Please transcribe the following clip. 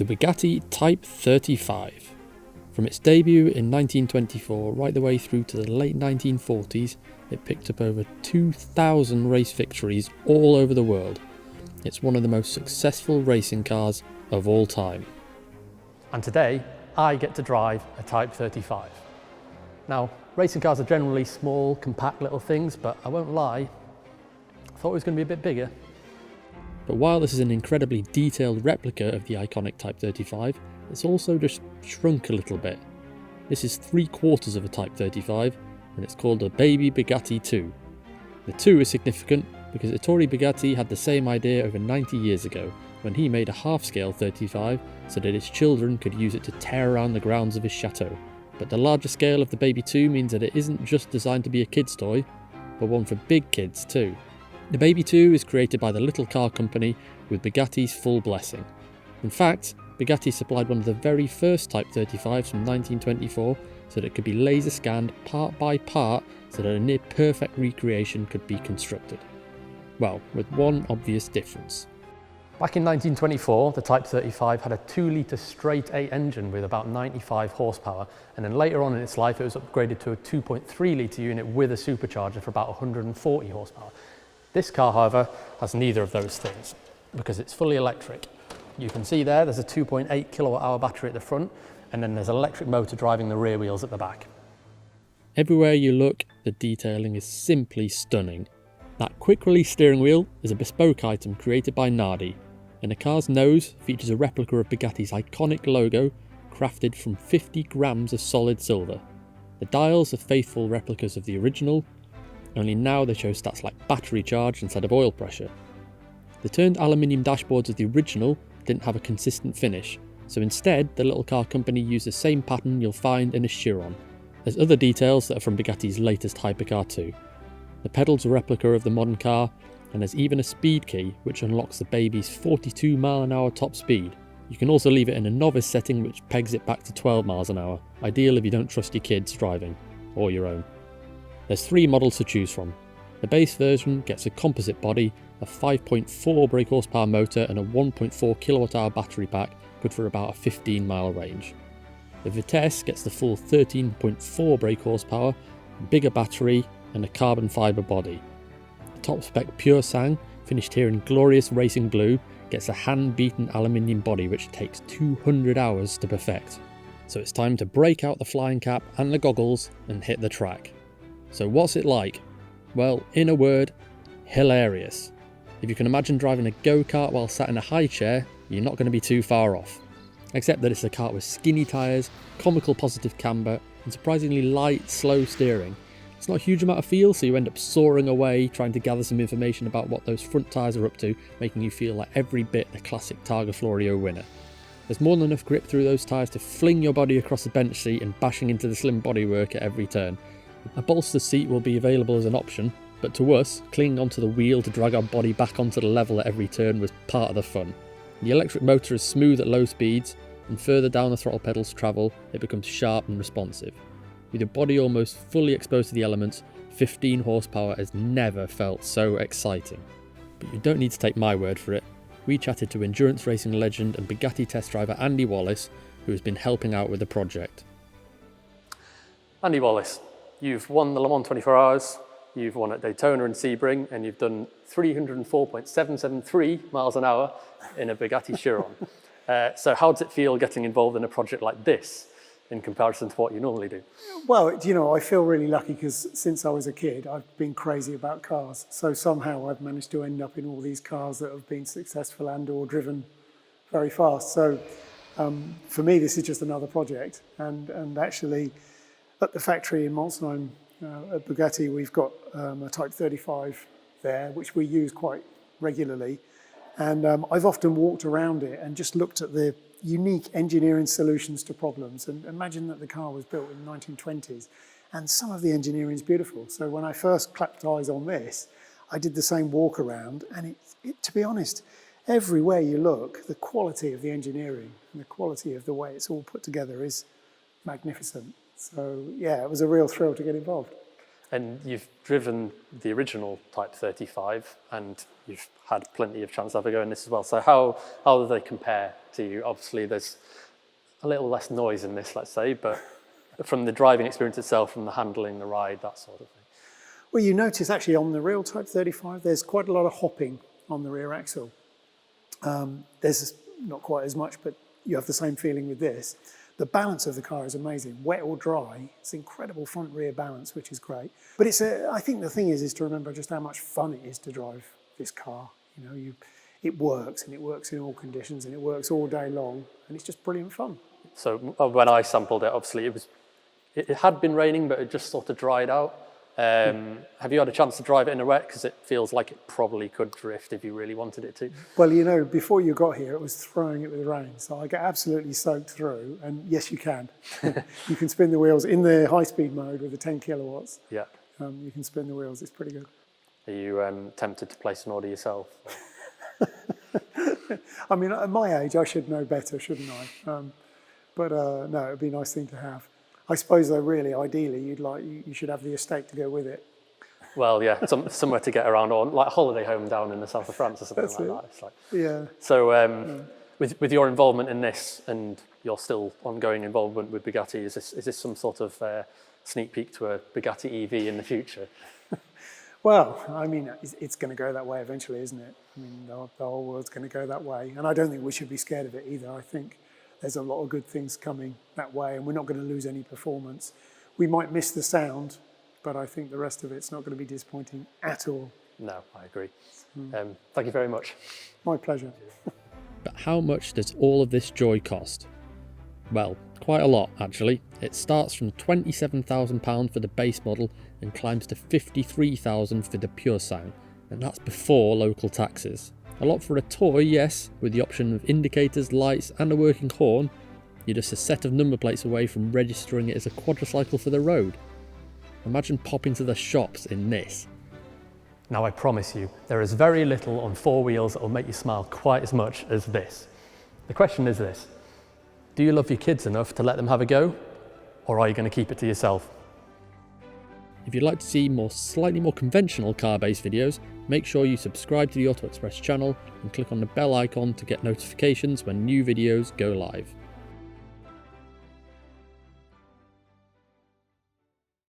The Bugatti Type 35. From its debut in 1924 right the way through to the late 1940s, it picked up over 2,000 race victories all over the world. It's one of the most successful racing cars of all time. And today, I get to drive a Type 35. Now, racing cars are generally small, compact little things, but I won't lie, I thought it was going to be a bit bigger. But while this is an incredibly detailed replica of the iconic Type 35, it's also just shrunk a little bit. This is 3/4 of a Type 35, and it's called a Baby Bugatti II. The 2 is significant because Ettore Bugatti had the same idea over 90 years ago, when he made a half-scale 35 so that his children could use it to tear around the grounds of his chateau. But the larger scale of the Baby 2 means that it isn't just designed to be a kid's toy, but one for big kids too. The Baby 2 is created by the little car company with Bugatti's full blessing. In fact, Bugatti supplied one of the very first Type 35s from 1924 so that it could be laser scanned part by part so that a near perfect recreation could be constructed. Well, with one obvious difference. Back in 1924, the Type 35 had a 2-litre straight 8 engine with about 95 horsepower, and then later on in its life it was upgraded to a 2.3-litre unit with a supercharger for about 140 horsepower. This car, however, has neither of those things because it's fully electric. You can see there's a 2.8 kilowatt-hour battery at the front, and then there's an electric motor driving the rear wheels at the back. Everywhere you look, the detailing is simply stunning. That quick-release steering wheel is a bespoke item created by Nardi, and the car's nose features a replica of Bugatti's iconic logo, crafted from 50 grams of solid silver. The dials are faithful replicas of the original, only now they show stats like battery charge instead of oil pressure. The turned aluminium dashboards of the original didn't have a consistent finish, so instead the little car company used the same pattern you'll find in a Chiron. There's other details that are from Bugatti's latest hypercar too. The pedal's a replica of the modern car, and there's even a speed key which unlocks the baby's 42 mph top speed. You can also leave it in a novice setting which pegs it back to 12 miles an hour, ideal if you don't trust your kids driving, or your own. There's 3 models to choose from. The base version gets a composite body, a 5.4 brake horsepower motor and a 1.4 kilowatt-hour battery pack, good for about a 15-mile range. The Vitesse gets the full 13.4 brake horsepower, bigger battery and a carbon fibre body. The top spec Pure Sang, finished here in glorious racing blue, gets a hand-beaten aluminium body which takes 200 hours to perfect. So it's time to break out the flying cap and the goggles and hit the track. So what's it like? Well, in a word, hilarious. If you can imagine driving a go-kart while sat in a high chair, you're not going to be too far off. Except that it's a kart with skinny tyres, comical positive camber, and surprisingly light, slow steering. It's not a huge amount of feel, so you end up soaring away, trying to gather some information about what those front tyres are up to, making you feel like every bit the classic Targa Florio winner. There's more than enough grip through those tyres to fling your body across the bench seat and bashing into the slim bodywork at every turn. A bolster seat will be available as an option, but to us, clinging onto the wheel to drag our body back onto the level at every turn was part of the fun. The electric motor is smooth at low speeds, and further down the throttle pedals travel, it becomes sharp and responsive. With your body almost fully exposed to the elements, 15 horsepower has never felt so exciting. But you don't need to take my word for it. We chatted to endurance racing legend and Bugatti test driver Andy Wallace, who has been helping out with the project. Andy Wallace, you've won the Le Mans 24 Hours, you've won at Daytona and Sebring, and you've done 304.773 miles an hour in a Bugatti Chiron. So how does it feel getting involved in a project like this in comparison to what you normally do? Well, you know, I feel really lucky because since I was a kid, I've been crazy about cars. So somehow I've managed to end up in all these cars that have been successful and or driven very fast. So for me, this is just another project. And actually, at the factory in Molsheim at Bugatti, we've got a Type 35 there, which we use quite regularly. And I've often walked around it and just looked at the unique engineering solutions to problems. And imagine that the car was built in the 1920s, and some of the engineering is beautiful. So when I first clapped eyes on this, I did the same walk around, and to be honest, everywhere you look, the quality of the engineering and the quality of the way it's all put together is magnificent. So yeah, it was a real thrill to get involved. And you've driven the original Type 35, and you've had plenty of chance to have a go in this as well. So how do they compare to you? Obviously, there's a little less noise in this, let's say, but from the driving experience itself, from the handling, the ride, that sort of thing. Well, you notice actually on the real Type 35, there's quite a lot of hopping on the rear axle. There's not quite as much, but you have the same feeling with this. The balance of the car is amazing. Wet or dry, it's incredible front-rear balance, which is great. But I think the thing is to remember just how much fun it is to drive this car. You know, it works, and it works in all conditions, and it works all day long, and it's just brilliant fun. So when I sampled it, obviously it had been raining, but it just sort of dried out. Have you had a chance to drive it in the wet? Because it feels like it probably could drift if you really wanted it to. Well, you know, before you got here, it was throwing it with rain, so I get absolutely soaked through. And yes, you can. You can spin the wheels in the high-speed mode with the 10 kilowatts. Yeah. You can spin the wheels. It's pretty good. Are you tempted to place an order yourself? I mean, at my age, I should know better, shouldn't I? But no, it'd be a nice thing to have. I suppose, though, really, ideally, you should have the estate to go with it. Well, yeah, somewhere to get around, or like a holiday home down in the south of France or something like that. It's like, yeah. So, with your involvement in this and your still ongoing involvement with Bugatti, is this some sort of sneak peek to a Bugatti EV in the future? Well, I mean, it's going to go that way eventually, isn't it? I mean, the whole world's going to go that way, and I don't think we should be scared of it either. I think there's a lot of good things coming that way, and we're not going to lose any performance. We might miss the sound, but I think the rest of it's not going to be disappointing at all. No, I agree. Thank you very much. My pleasure. But how much does all of this joy cost? Well, quite a lot, actually. It starts from £27,000 for the base model and climbs to £53,000 for the pure sound, and that's before local taxes. A lot for a toy, yes, with the option of indicators, lights and a working horn. You're just a set of number plates away from registering it as a quadricycle for the road. Imagine popping to the shops in this. Now I promise you, there is very little on four wheels that will make you smile quite as much as this. The question is this: do you love your kids enough to let them have a go? Or are you going to keep it to yourself? If you'd like to see slightly more conventional car-based videos, make sure you subscribe to the Auto Express channel and click on the bell icon to get notifications when new videos go live.